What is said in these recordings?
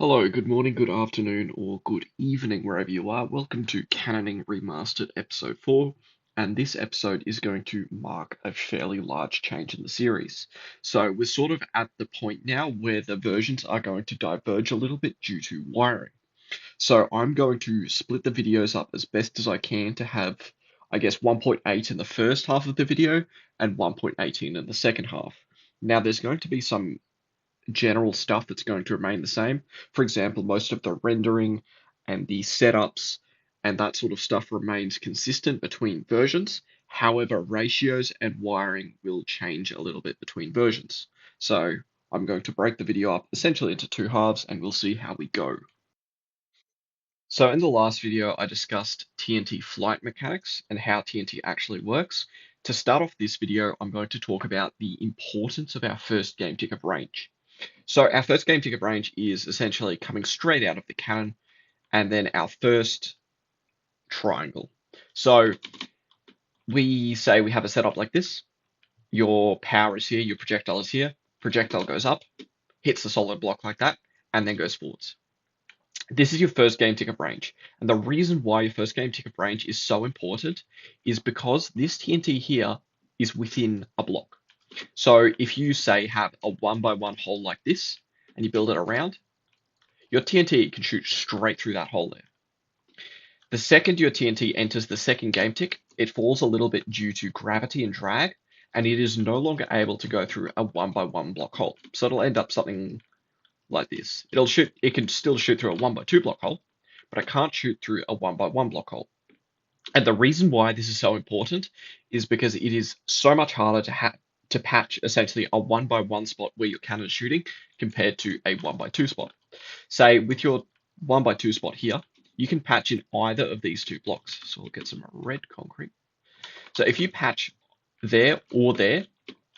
Hello, good morning, good afternoon, or good evening, wherever you are. Welcome to Cannoning Remastered Episode 4, and this episode is going to mark a fairly large change in the series. So we're sort of at the point now where the versions are going to diverge a little bit due to wiring. So I'm going to split the videos up as best as I can to have, I guess, 1.8 in the first half of the video and 1.18 in the second half. Now, there's going to be some general stuff that's going to remain the same. For example, most of the rendering and the setups and that sort of stuff remains consistent between versions. However, ratios and wiring will change a little bit between versions. So I'm going to break the video up essentially into two halves and we'll see how we go. So in the last video, I discussed TNT flight mechanics and how TNT actually works. To start off this video, I'm going to talk about the importance of our first game tick of range. So our first game ticket range is essentially coming straight out of the cannon, and then our first triangle. So we say we have a setup like this. Your power is here, your projectile is here. Projectile goes up, hits the solid block like that, and then goes forwards. This is your first game ticket range. And the reason why your first game ticket range is so important is because this TNT here is within a block. So if you say have a 1 by 1 hole like this, and you build it around, your TNT can shoot straight through that hole there. The second your TNT enters the second game tick, it falls a little bit due to gravity and drag, and it is no longer able to go through a 1 by 1 block hole. So it'll end up something like this. It can still shoot through a 1 by 2 block hole, but it can't shoot through a 1 by 1 block hole. And the reason why this is so important is because it is so much harder to patch essentially a 1 by 1 spot where your cannon is shooting compared to a 1 by 2 spot. Say with your 1 by 2 spot here, you can patch in either of these two blocks. So we'll get some red concrete. So if you patch there or there,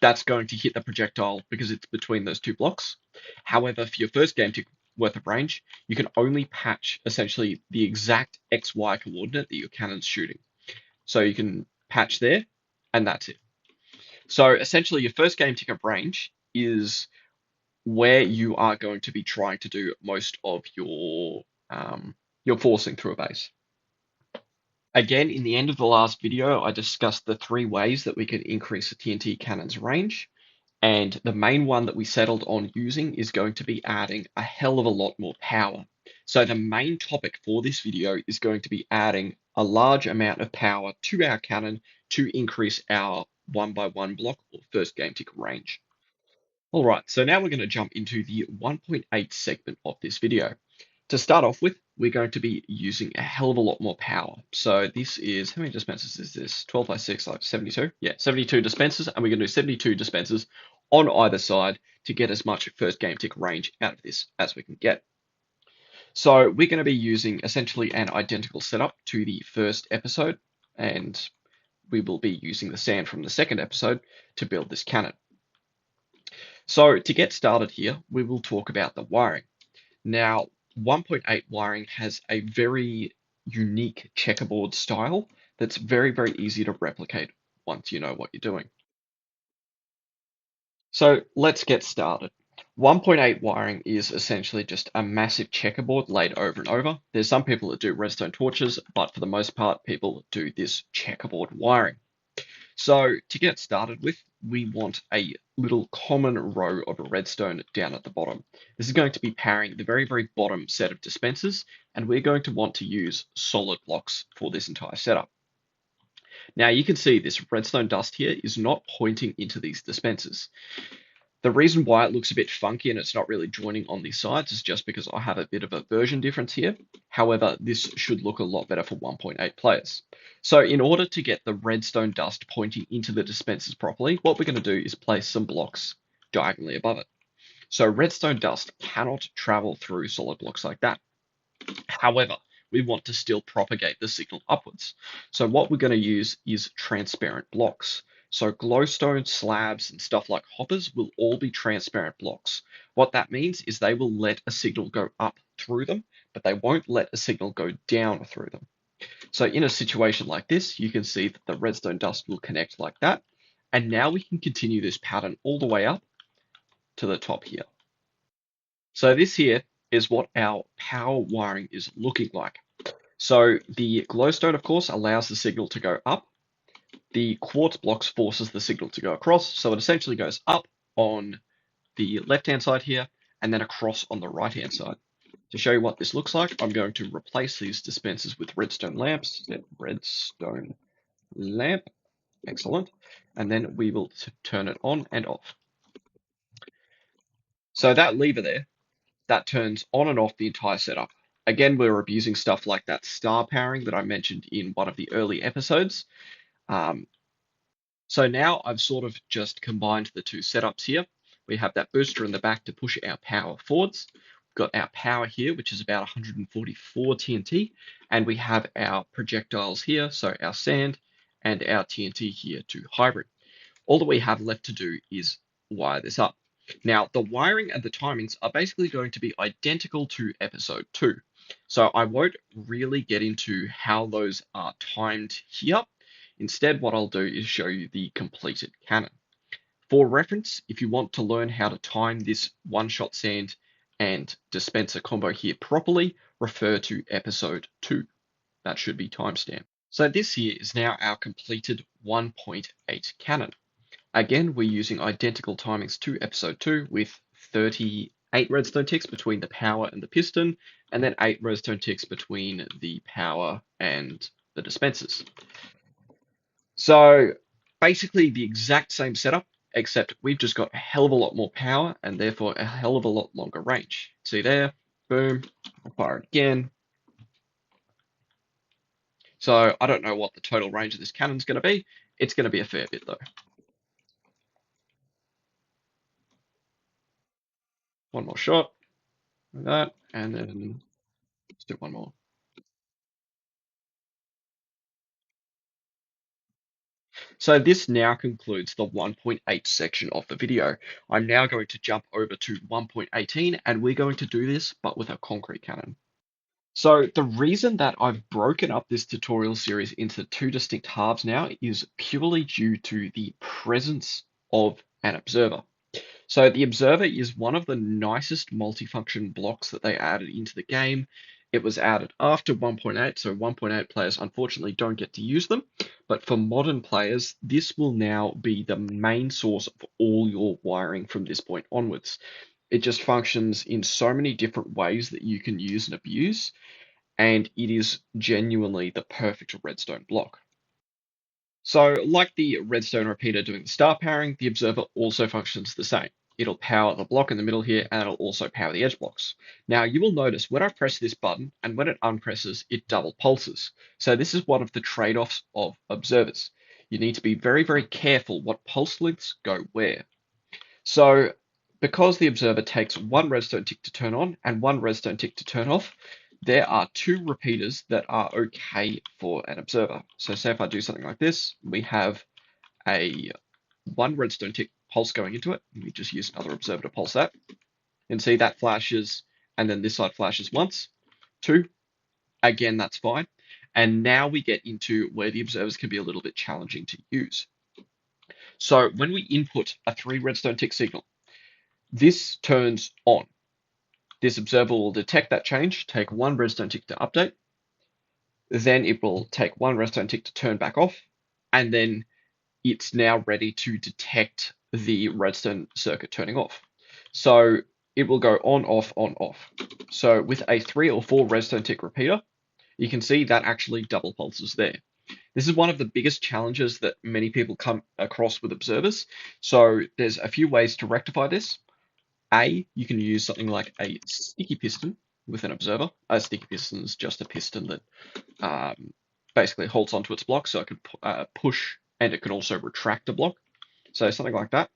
that's going to hit the projectile because it's between those two blocks. However, for your first game tick worth of range, you can only patch essentially the exact XY coordinate that your cannon's shooting. So you can patch there, and that's it. So essentially, your first game tick of range is where you are going to be trying to do most of your forcing through a base. Again, in the end of the last video, I discussed the three ways that we could increase the TNT cannon's range. And the main one that we settled on using is going to be adding a hell of a lot more power. So the main topic for this video is going to be adding a large amount of power to our cannon to increase our 1 by 1 block or first game tick range. All right, so now we're going to jump into the 1.8 segment of this video. To start off with, we're going to be using a hell of a lot more power. So this is, how many dispensers is this? 12 by 6, like 72? Yeah, 72 dispensers, and we're going to do 72 dispensers on either side to get as much first game tick range out of this as we can get. So we're going to be using essentially an identical setup to the first episode, and we will be using the sand from the second episode to build this cannon. So to get started here, we will talk about the wiring. Now, 1.8 wiring has a very unique checkerboard style that's very, very easy to replicate once you know what you're doing. So let's get started. 1.8 wiring is essentially just a massive checkerboard laid over and over. There's some people that do redstone torches, but for the most part, people do this checkerboard wiring. So to get started with, we want a little common row of redstone down at the bottom. This is going to be powering the very, very bottom set of dispensers, and we're going to want to use solid blocks for this entire setup. Now you can see this redstone dust here is not pointing into these dispensers. The reason why it looks a bit funky and it's not really joining on these sides is just because I have a bit of a version difference here. However, this should look a lot better for 1.8 players. So in order to get the redstone dust pointing into the dispensers properly, what we're going to do is place some blocks diagonally above it. So redstone dust cannot travel through solid blocks like that. However, we want to still propagate the signal upwards. So what we're going to use is transparent blocks. So glowstone slabs and stuff like hoppers will all be transparent blocks. What that means is they will let a signal go up through them, but they won't let a signal go down through them. So in a situation like this, you can see that the redstone dust will connect like that. And now we can continue this pattern all the way up to the top here. So this here is what our power wiring is looking like. So the glowstone, of course, allows the signal to go up. The quartz blocks forces the signal to go across, so it essentially goes up on the left-hand side here, and then across on the right-hand side. To show you what this looks like, I'm going to replace these dispensers with redstone lamps. Redstone lamp, excellent. And then we will turn it on and off. So that lever there, that turns on and off the entire setup. Again, we're abusing stuff like that star powering that I mentioned in one of the early episodes. Um, So now I've sort of just combined the two setups here. We have that booster in the back to push our power forwards. We've got our power here, which is about 144 TNT, and we have our projectiles here, so our sand, and our TNT here to hybrid. All that we have left to do is wire this up. Now, the wiring and the timings are basically going to be identical to episode 2. So I won't really get into how those are timed here. Instead, what I'll do is show you the completed cannon. For reference, if you want to learn how to time this one-shot sand and dispenser combo here properly, refer to episode 2. That should be timestamped. So this here is now our completed 1.8 cannon. Again, we're using identical timings to episode 2 with 38 redstone ticks between the power and the piston, and then 8 redstone ticks between the power and the dispensers. So basically the exact same setup, except we've just got a hell of a lot more power and therefore a hell of a lot longer range. See there, boom, I'll fire it again. So I don't know what the total range of this cannon's going to be. It's going to be a fair bit though. One more shot, like that, and then let's do one more. So this now concludes the 1.8 section of the video. I'm now going to jump over to 1.18 and we're going to do this, but with a concrete cannon. So the reason that I've broken up this tutorial series into two distinct halves now is purely due to the presence of an observer. So the observer is one of the nicest multifunction blocks that they added into the game. It was added after 1.8, so 1.8 players unfortunately don't get to use them. But for modern players, this will now be the main source of all your wiring from this point onwards. It just functions in so many different ways that you can use and abuse, and it is genuinely the perfect redstone block. So, like the redstone repeater doing the star powering, the observer also functions the same. It'll power the block in the middle here, and it'll also power the edge blocks. Now, you will notice when I press this button, and when it unpresses, it double pulses. So this is one of the trade-offs of observers. You need to be very, very careful what pulse lengths go where. So, because the observer takes one redstone tick to turn on and one redstone tick to turn off, there are two repeaters that are okay for an observer. So say if I do something like this, we have a one redstone tick pulse going into it. We just use another observer to pulse that. And see that flashes, and then this side flashes once, two, again, that's fine. And now we get into where the observers can be a little bit challenging to use. So when we input a 3 redstone tick signal, this turns on. This observer will detect that change, take one redstone tick to update, then it will take one redstone tick to turn back off, and then it's now ready to detect the redstone circuit turning off. So it will go on, off, on, off. So with a 3 or 4 redstone tick repeater, you can see that actually double pulses there. This is one of the biggest challenges that many people come across with observers. So there's a few ways to rectify this. You can use something like a sticky piston with an observer. A sticky piston is just a piston that basically holds onto its block, so it can push and it can also retract the block. So something like that.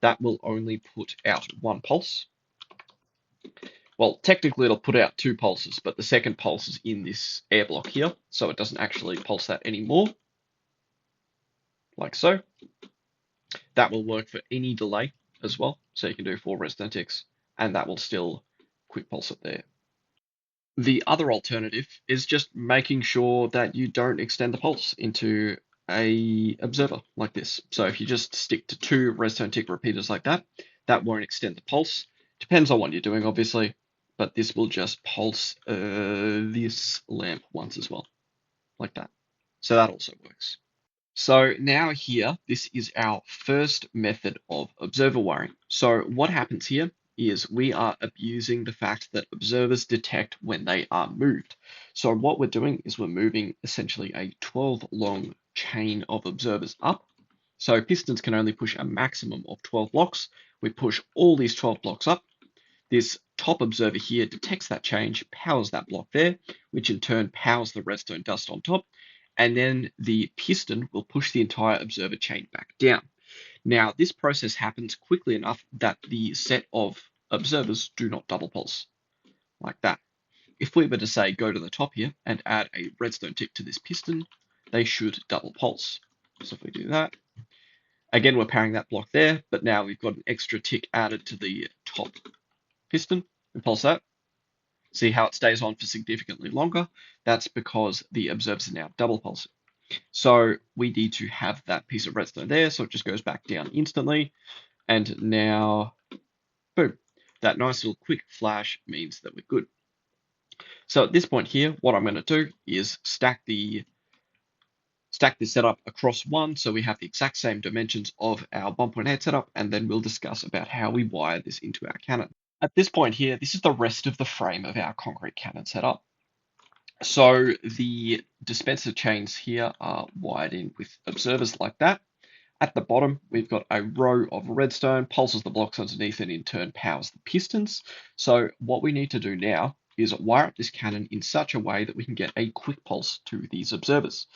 That will only put out one pulse. Well, technically it'll put out two pulses, but the second pulse is in this air block here, so it doesn't actually pulse that anymore. Like so. That will work for any delay as well. So you can do 4 redstone ticks, and that will still quick pulse it there. The other alternative is just making sure that you don't extend the pulse into a observer like this. So if you just stick to 2 redstone tick repeaters like that, that won't extend the pulse. Depends on what you're doing, obviously. but this will just pulse this lamp once as well, like that. So that also works. So now here, this is our first method of observer wiring. So what happens here is we are abusing the fact that observers detect when they are moved. So what we're doing is we're moving essentially a 12 long chain of observers up. So pistons can only push a maximum of 12 blocks. We push all these 12 blocks up. This top observer here detects that change, powers that block there, which in turn powers the redstone dust on top, and then the piston will push the entire observer chain back down. Now, this process happens quickly enough that the set of observers do not double pulse, like that. If we were to say go to the top here and add a redstone tick to this piston, they should double pulse. So if we do that, again, we're powering that block there, but now we've got an extra tick added to the top piston. We pulse that. See how it stays on for significantly longer? That's because the observers are now double pulsing. So we need to have that piece of redstone there, so it just goes back down instantly. And now, boom, that nice little quick flash means that we're good. So at this point here, what I'm going to do is stack this setup across one, so we have the exact same dimensions of our 1.8 setup, and then we'll discuss about how we wire this into our cannon. At this point here, this is the rest of the frame of our concrete cannon setup. So the dispenser chains here are wired in with observers like that. At the bottom, we've got a row of redstone, pulses the blocks underneath and in turn powers the pistons. So what we need to do now is wire up this cannon in such a way that we can get a quick pulse to these observers.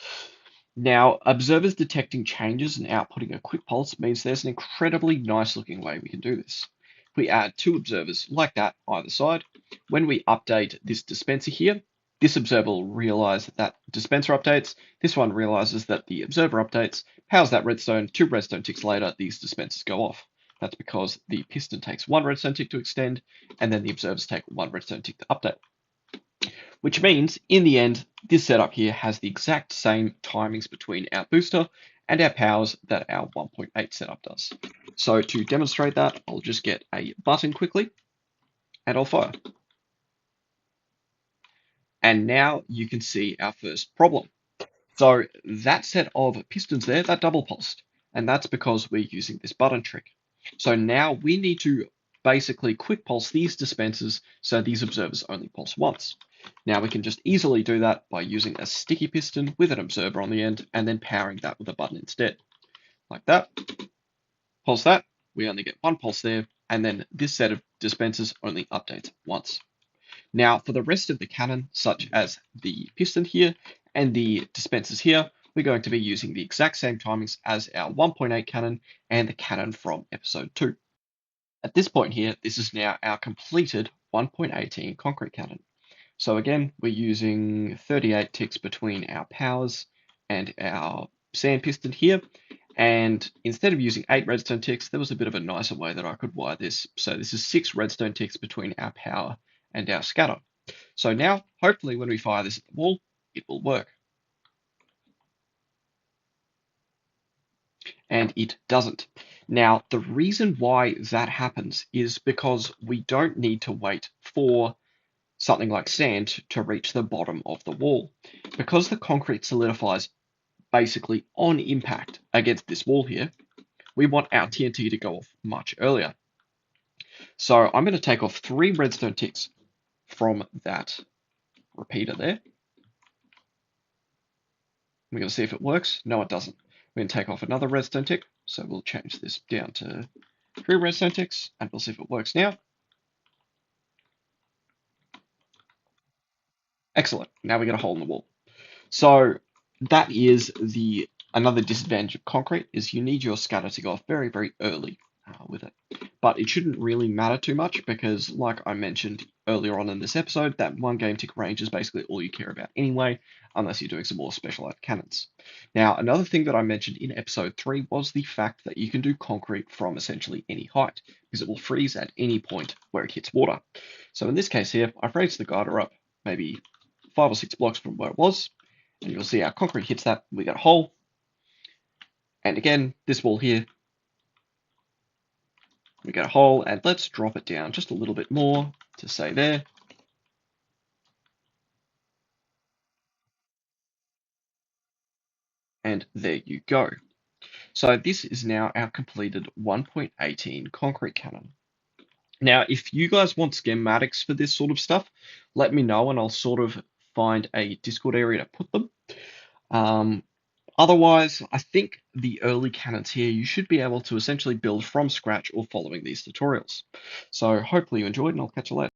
Now, observers detecting changes and outputting a quick pulse means there's an incredibly nice looking way we can do this. If we add two observers like that either side, when we update this dispenser here, this observer will realize that dispenser updates, this one realizes that the observer updates, powers that redstone, two redstone ticks later, these dispensers go off. That's because the piston takes one redstone tick to extend, and then the observers take one redstone tick to update. Which means, in the end, this setup here has the exact same timings between our booster and our powers that our 1.8 setup does. So to demonstrate that, I'll just get a button quickly, and I'll fire. And now you can see our first problem. So that set of pistons there, that double pulsed, and that's because we're using this button trick. So now we need to basically quick pulse these dispensers so these observers only pulse once. Now we can just easily do that by using a sticky piston with an observer on the end and then powering that with a button instead. Like that. Pulse that, we only get one pulse there, and then this set of dispensers only updates once. Now for the rest of the cannon, such as the piston here and the dispensers here, we're going to be using the exact same timings as our 1.8 cannon and the cannon from episode 2. At this point here, this is now our completed 1.18 concrete cannon. So again, we're using 38 ticks between our powers and our sand piston here. And instead of using 8 redstone ticks, there was a bit of a nicer way that I could wire this. So this is 6 redstone ticks between our power and our scatter. So now, hopefully when we fire this at the wall, it will work. And it doesn't. Now, the reason why that happens is because we don't need to wait for something like sand to reach the bottom of the wall. Because the concrete solidifies basically on impact against this wall here, we want our TNT to go off much earlier. So I'm going to take off 3 redstone ticks from that repeater there. We're going to see if it works. No, it doesn't. We're going to take off another redstone tick. So we'll change this down to 3 redstone ticks and we'll see if it works now. Excellent. Now we got a hole in the wall. So that is another disadvantage of concrete is you need your scatter to go off very, very early with it. But it shouldn't really matter too much because, like I mentioned earlier on in this episode, that 1 game tick range is basically all you care about anyway, unless you're doing some more specialized cannons. Now, another thing that I mentioned in episode 3 was the fact that you can do concrete from essentially any height, because it will freeze at any point where it hits water. So in this case here, I've raised the guider up maybe 5 or 6 blocks from where it was, and you'll see our concrete hits that, we get a hole. And again, this wall here, We get a hole, and let's drop it down just a little bit more to say there. And there you go. So this is now our completed 1.18 concrete cannon. Now, if you guys want schematics for this sort of stuff, let me know and I'll sort of find a Discord area to put them. Um, Otherwise, I think the early cannons here, you should be able to essentially build from scratch or following these tutorials. So hopefully you enjoyed and I'll catch you later.